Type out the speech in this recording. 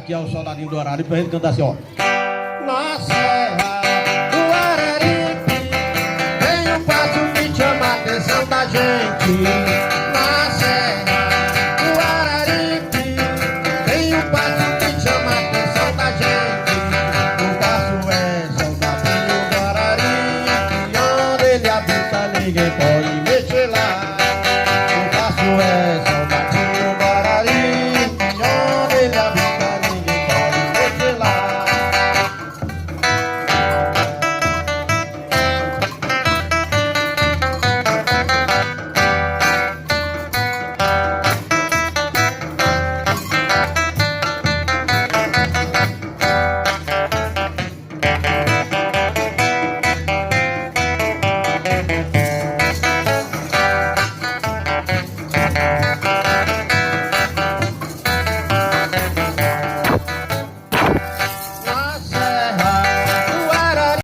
aqui ao soldadinho do Araripe pra gente cantar assim, ó. Na serra do Araripe tem um passo que chama a atenção da gente. Na serra do Araripe tem um passo que chama a atenção da gente. O passo é soldadinho do Araripe, onde ele habita ninguém pode